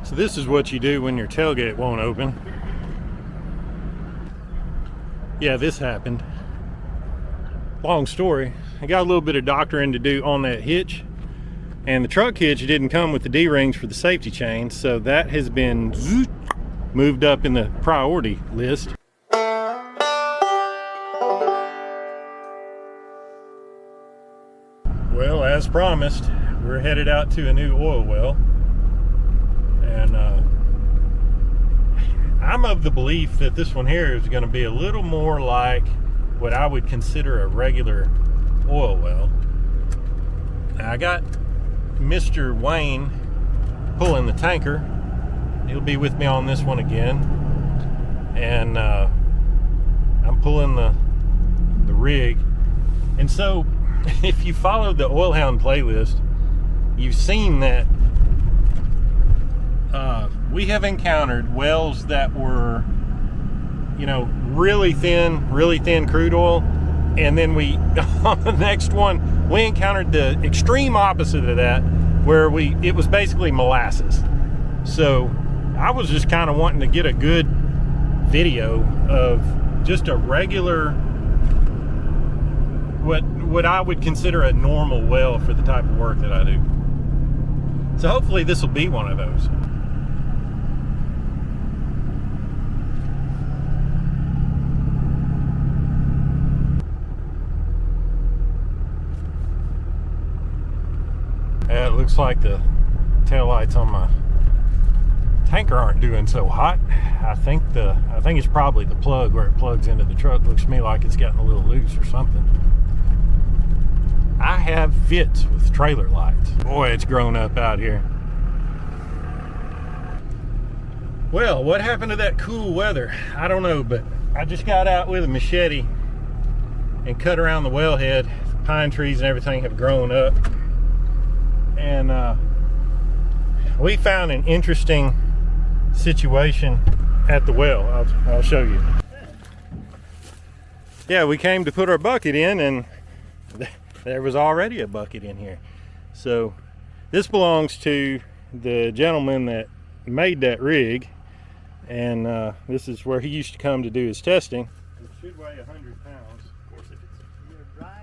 So this is what you do when your tailgate won't open. Yeah, this happened. Long story. I got a little bit of doctoring to do on that hitch, and the truck hitch didn't come with the D-rings for the safety chain, so that has been moved up in the priority list. Well, as promised, we're headed out to a new oil well, and I'm of the belief that this one here is going to be a little more like what I would consider a regular oil well. Now, I got Mr. Wayne pulling the tanker. He'll be with me on this one again, and I'm pulling the rig. And so if you followed the Oil Hound playlist, you've seen that we have encountered wells that were, you know, really thin crude oil, and then we on the next one we encountered the extreme opposite of that, where it was basically molasses. So I was just kind of wanting to get a good video of just a regular, what I would consider a normal well for the type of work that I do. So hopefully this will be one of those. It looks like the taillights on my tanker aren't doing so hot. I think it's probably the plug where it plugs into the truck. Looks to me like it's gotten a little loose or something. I have fits with trailer lights. Boy, it's grown up out here. Well, what happened to that cool weather? I don't know, but I just got out with a machete and cut around the wellhead. Pine trees and everything have grown up. And we found an interesting situation at the well. I'll show you. Yeah, we came to put our bucket in, and there was already a bucket in here. So this belongs to the gentleman that made that rig, and this is where he used to come to do his testing. It should weigh 100 pounds. Of course it is. You're right.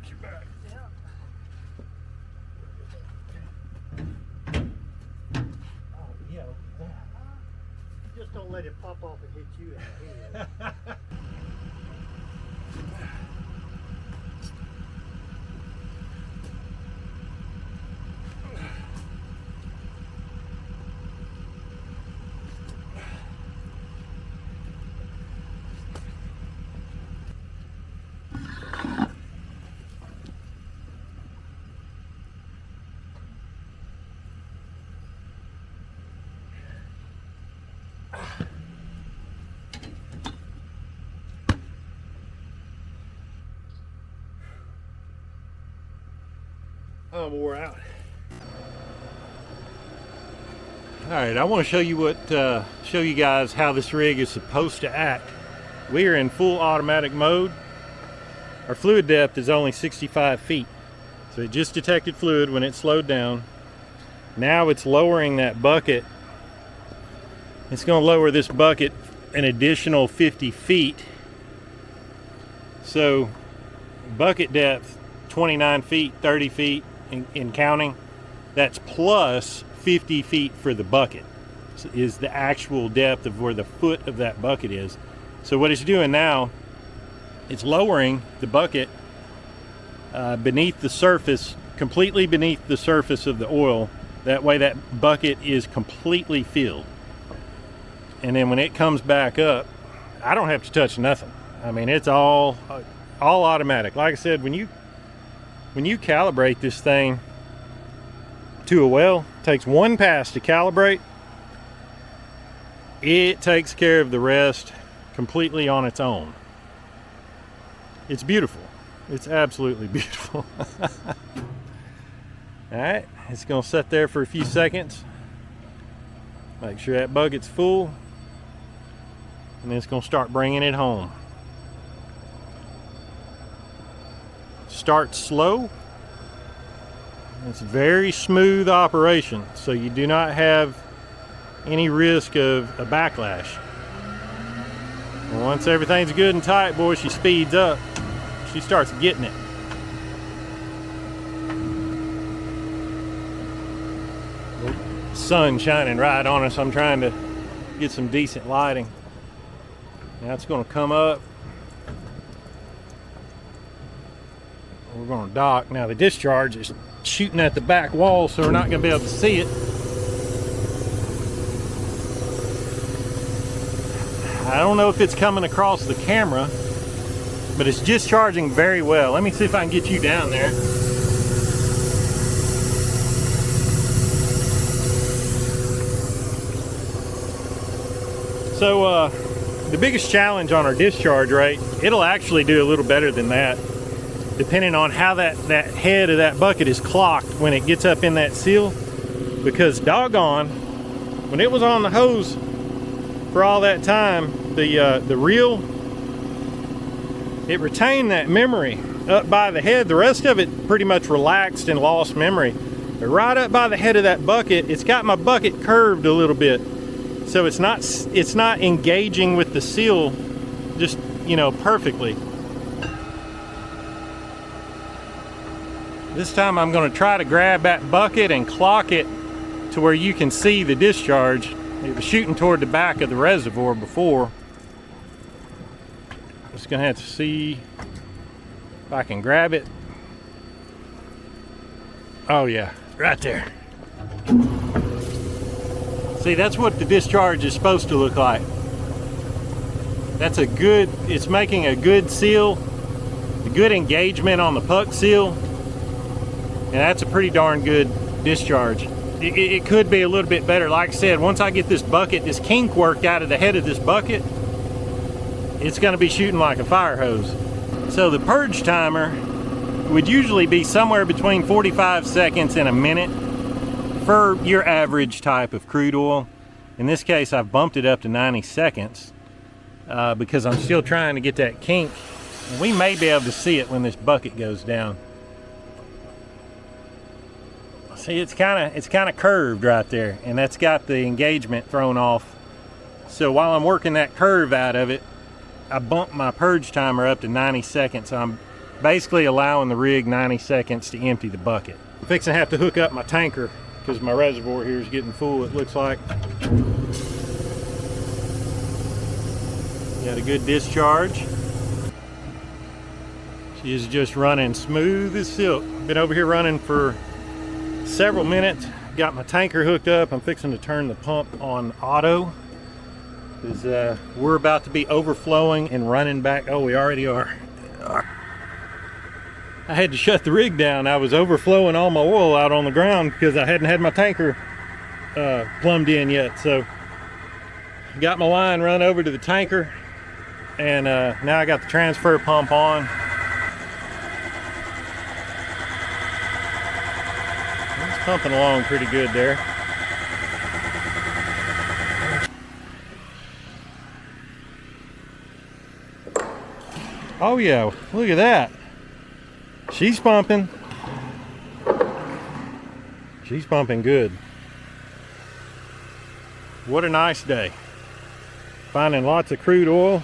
Your back. Yeah. Oh yeah, look at that. Just don't let it pop off and hit you in the head. I'm wore out. All right, I want to show you guys how this rig is supposed to act. We are in full automatic mode. Our fluid depth is only 65 feet. So it just detected fluid when it slowed down. Now it's lowering that bucket. It's going to lower this bucket an additional 50 feet. So bucket depth 29 feet, 30 feet in counting. That's plus 50 feet for the bucket. So is the actual depth of where the foot of that bucket is. So what it's doing now, it's lowering the bucket beneath the surface, completely beneath the surface of the oil. That way that bucket is completely filled. And then when it comes back up, I don't have to touch nothing. I mean, it's all automatic. Like I said, when you calibrate this thing to a well, it takes one pass to calibrate. It takes care of the rest completely on its own. It's beautiful. It's absolutely beautiful. All right, it's gonna sit there for a few seconds. Make sure that bucket's full. and then it's going to start bringing it home. Start slow. It's a very smooth operation, so you do not have any risk of a backlash. And once everything's good and tight, boy, she speeds up. She starts getting it. Sun shining right on us. I'm trying to get some decent lighting. Now it's going to come up. We're going to dock. Now the discharge is shooting at the back wall, so we're not going to be able to see it. I don't know if it's coming across the camera, but it's discharging very well. Let me see if I can get you down there. So the biggest challenge on our discharge rate, it'll actually do a little better than that, depending on how that head of that bucket is clocked when it gets up in that seal. Because doggone, when it was on the hose for all that time, the reel, it retained that memory up by the head. The rest of it pretty much relaxed and lost memory. But right up by the head of that bucket, it's got my bucket curved a little bit. So it's not engaging with the seal just, you know, perfectly. This time I'm going to try to grab that bucket and clock it to where you can see the discharge. It was shooting toward the back of the reservoir before. Just going to have to see if I can grab it. Oh yeah, right there. See, that's what the discharge is supposed to look like. That's a good, it's making a good seal, a good engagement on the puck seal, and that's a pretty darn good discharge. It could be a little bit better. Like I said, once I get this bucket, this kink worked out of the head of this bucket, it's going to be shooting like a fire hose. So the purge timer would usually be somewhere between 45 seconds and a minute for your average type of crude oil. In this case, I've bumped it up to 90 seconds because I'm still trying to get that kink. And we may be able to see it when this bucket goes down. See, it's kind of curved right there, and that's got the engagement thrown off. So while I'm working that curve out of it, I bumped my purge timer up to 90 seconds. So I'm basically allowing the rig 90 seconds to empty the bucket. I'm fixing to have to hook up my tanker because my reservoir here is getting full, it looks like. Got a good discharge. She is just running smooth as silk. Been over here running for several minutes. Got my tanker hooked up. I'm fixing to turn the pump on auto because we're about to be overflowing and running back. Oh, we already are. I had to shut the rig down. I was overflowing all my oil out on the ground because I hadn't had my tanker plumbed in yet. So got my line run over to the tanker, and now I got the transfer pump on. It's pumping along pretty good there. Oh yeah, look at that. She's pumping. She's pumping good. What a nice day. Finding lots of crude oil.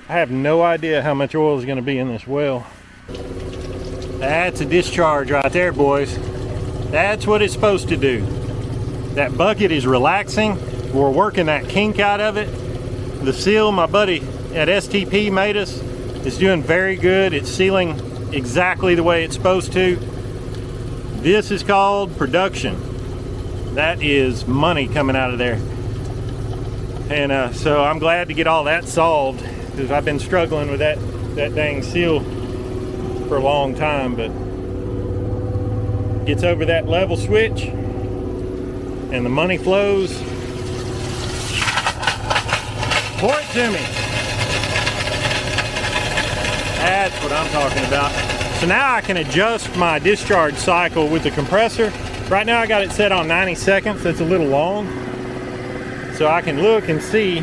I have no idea how much oil is going to be in this well. That's a discharge right there, boys. That's what it's supposed to do. That bucket is relaxing. We're working that kink out of it. The seal my buddy at STP made us is doing very good. It's sealing exactly the way it's supposed to. This is called production. That is money coming out of there. And so I'm glad to get all that solved because I've been struggling with that dang seal for a long time, but gets over that level switch and the money flows. Pour it to me. That's what I'm talking about. So now I can adjust my discharge cycle with the compressor. Right now I got it set on 90 seconds. That's a little long. So I can look and see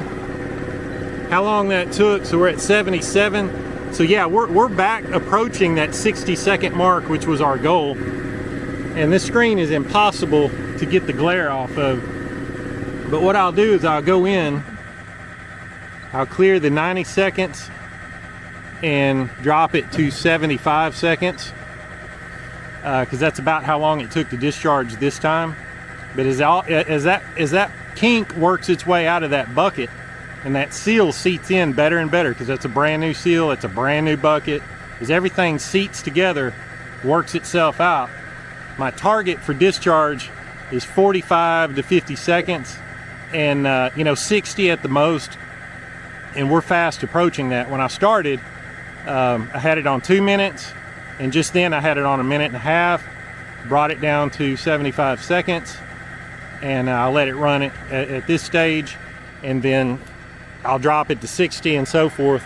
how long that took. So we're at 77. So yeah, we're back approaching that 60-second mark, which was our goal. And this screen is impossible to get the glare off of. But what I'll do is I'll go in, I'll clear the 90 seconds and drop it to 75 seconds. Because that's about how long it took to discharge this time. But as that kink works its way out of that bucket and that seal seats in better and better, because that's a brand new seal, it's a brand new bucket, as everything seats together, works itself out, my target for discharge is 45 to 50 seconds and 60 at the most, and we're fast approaching that. When I started, I had it on 2 minutes, and just then I had it on 1.5 minutes, brought it down to 75 seconds, and I'll let it run at this stage, and then I'll drop it to 60 and so forth.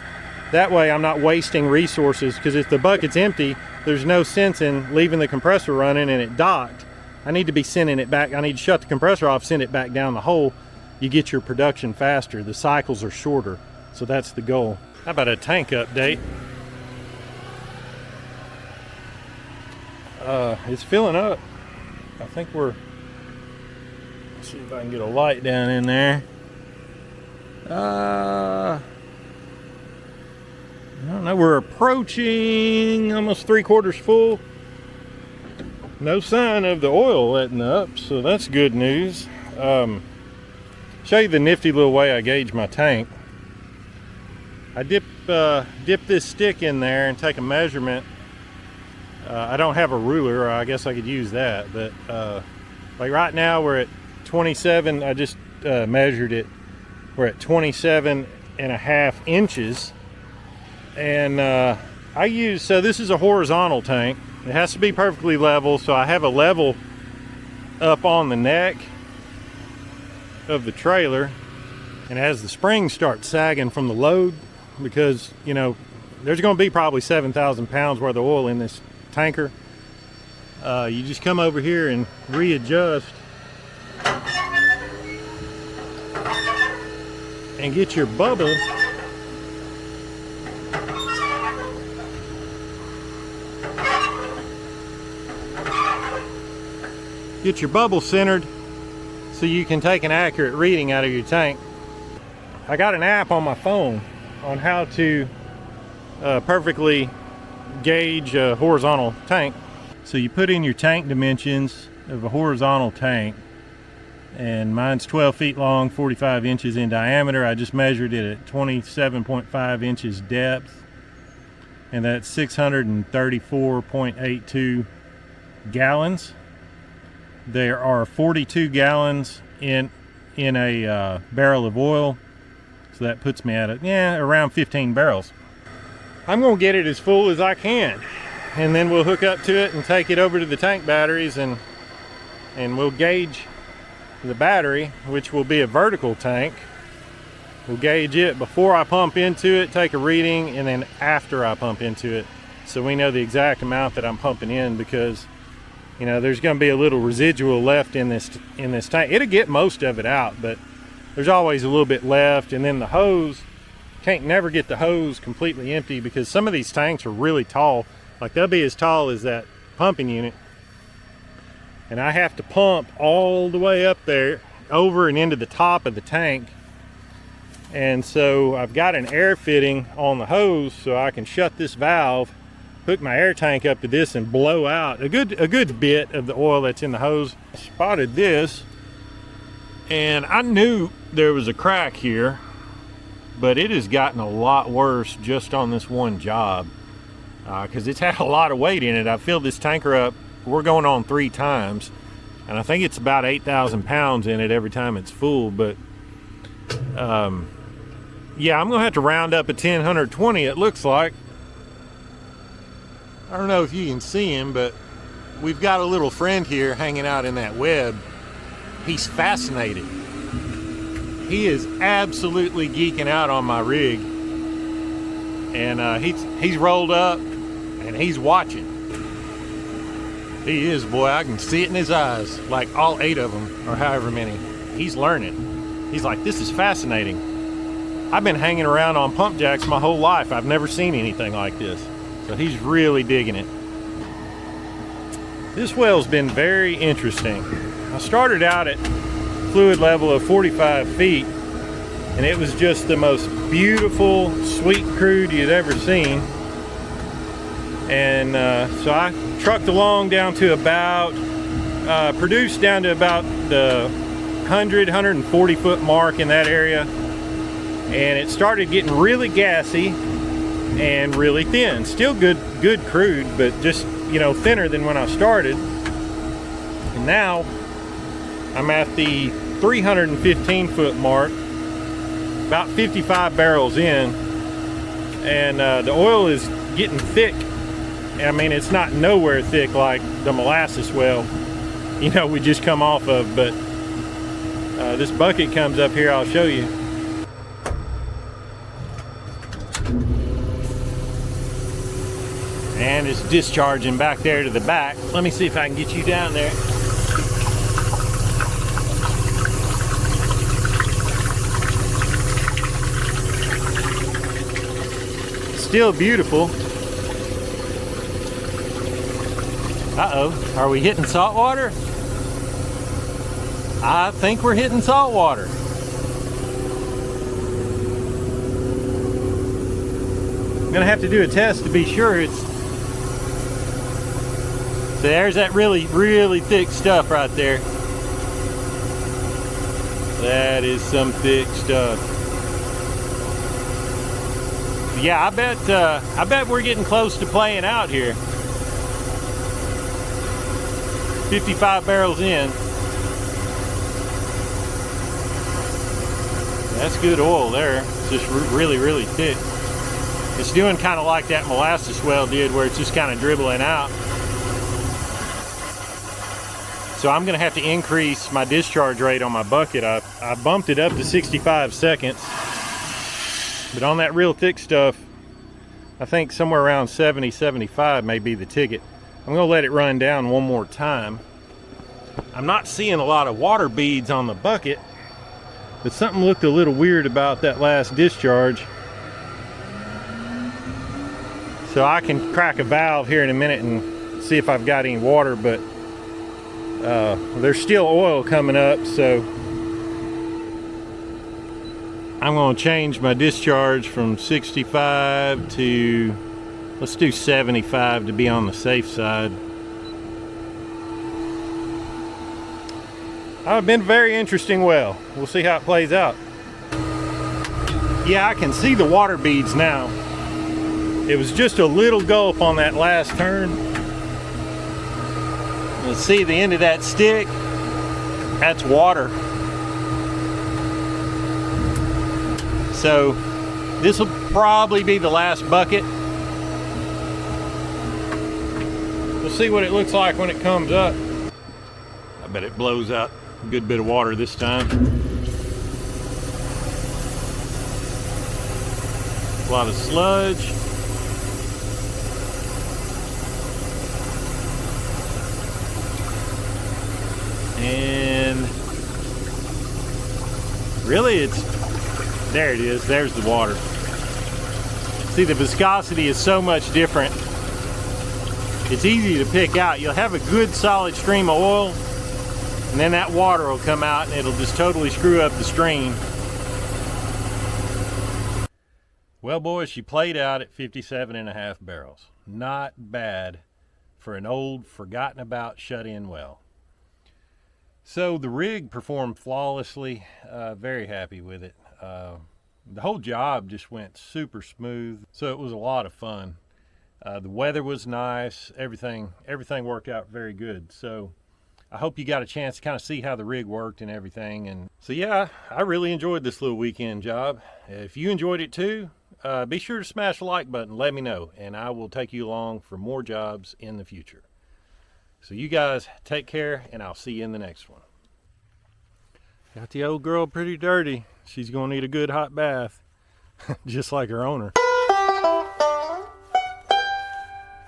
That way I'm not wasting resources, because if the bucket's empty, there's no sense in leaving the compressor running and it docked. I need to be sending it back. I need to shut the compressor off, send it back down the hole. You get your production faster. The cycles are shorter. So that's the goal. How about a tank update? It's filling up. I think let's see if I can get a light down in there. I don't know, we're approaching almost 3/4 full. No sign of the oil letting up, so that's good news. Show you the nifty little way I gauge my tank. I dip this stick in there and take a measurement. I don't have a ruler, or I guess I could use that, but like right now we're at 27. I just measured it. We're at 27.5 inches, and so this is a horizontal tank. It has to be perfectly level, so I have a level up on the neck of the trailer, and as the springs start sagging from the load, because there's going to be probably 7,000 pounds worth of oil in this tanker, you just come over here and readjust and get your bubble centered so you can take an accurate reading out of your tank. I got an app on my phone on how to perfectly gauge a horizontal tank. So you put in your tank dimensions of a horizontal tank, and mine's 12 feet long, 45 inches in diameter. I just measured it at 27.5 inches depth, and that's 634.82 gallons. There are 42 gallons in a barrel of oil, so that puts me at around 15 barrels. I'm going to get it as full as I can, and then we'll hook up to it and take it over to the tank batteries, and we'll gauge the battery, which will be a vertical tank. We'll gauge it before I pump into it, take a reading, and then after I pump into it, so we know the exact amount that I'm pumping in, because there's going to be a little residual left in this tank. It'll get most of it out, but there's always a little bit left. And then the hose, can't never get the hose completely empty, because some of these tanks are really tall. Like they'll be as tall as that pumping unit, and I have to pump all the way up there over and into the top of the tank. And so I've got an air fitting on the hose, so I can shut this valve, hook my air tank up to this, and blow out a good bit of the oil that's in the hose. I spotted this, and I knew there was a crack here, but it has gotten a lot worse just on this one job, because it's had a lot of weight in it. I filled this tanker up, we're going on 3 times, and I think it's about 8,000 pounds in it every time it's full. But yeah, I'm gonna have to round up a 1,020, it looks like. I don't know if you can see him, but we've got a little friend here hanging out in that web. He's fascinated. He is absolutely geeking out on my rig, and he's rolled up and he's watching. He is, boy. I can see it in his eyes, like all 8 of them or however many. He's learning. He's like, this is fascinating. I've been hanging around on pump jacks my whole life. I've never seen anything like this. So he's really digging it. This well's been very interesting. I started out at fluid level of 45 feet, and it was just the most beautiful, sweet crude you'd ever seen. And so I trucked along down to about, produced down to about the 140 foot mark in that area. And it started getting really gassy and really thin. Still good crude, but just, you know, thinner than when I started. And now I'm at the 315 foot mark, about 55 barrels in, and the oil is getting thick. I mean, it's not nowhere thick like the molasses well, you know, we just come off of, but this bucket comes up here, I'll show you. And it's discharging back there to the back. Let me see if I can get you down there. Still beautiful. Uh-oh, are we hitting salt water? I think we're hitting salt water. I'm gonna have to do a test to be sure. It's so there's that really thick stuff right there. That is some thick stuff. Yeah, I bet we're getting close to playing out here. 55 barrels in. That's good oil there. It's just really thick. It's doing kind of like that molasses well did, where it's just kind of dribbling out. So I'm gonna have to increase my discharge rate on my bucket. I bumped it up to 65 seconds. But on that real thick stuff, I think somewhere around 70, 75 may be the ticket. I'm gonna let it run down one more time. I'm not seeing a lot of water beads on the bucket, but something looked a little weird about that last discharge. So I can crack a valve here in a minute and see if I've got any water, but there's still oil coming up, so I'm going to change my discharge from 65 to, let's do 75 to be on the safe side. It's been a very interesting well. We'll see how it plays out. Yeah, I can see the water beads now. It was just a little gulp on that last turn. Let's see the end of that stick. That's water. So this will probably be the last bucket. We'll see what it looks like when it comes up. I bet it blows out a good bit of water this time. A lot of sludge. And really there it is, there's the water. See, the viscosity is so much different. It's easy to pick out. You'll have a good solid stream of oil, and then that water will come out and it'll just totally screw up the stream. Well, boys, she played out at 57.5 barrels. Not bad for an old, forgotten about, shut-in well. So the rig performed flawlessly. Very happy with it. The whole job just went super smooth, so it was a lot of fun. The weather was nice. Everything worked out very good. So I hope you got a chance to kind of see how the rig worked and everything. And so yeah, I really enjoyed this little weekend job. If you enjoyed it too, be sure to smash the like button. Let me know, and I will take you along for more jobs in the future. So you guys take care, and I'll see you in the next one. Got the old girl pretty dirty. She's gonna need a good hot bath, just like her owner.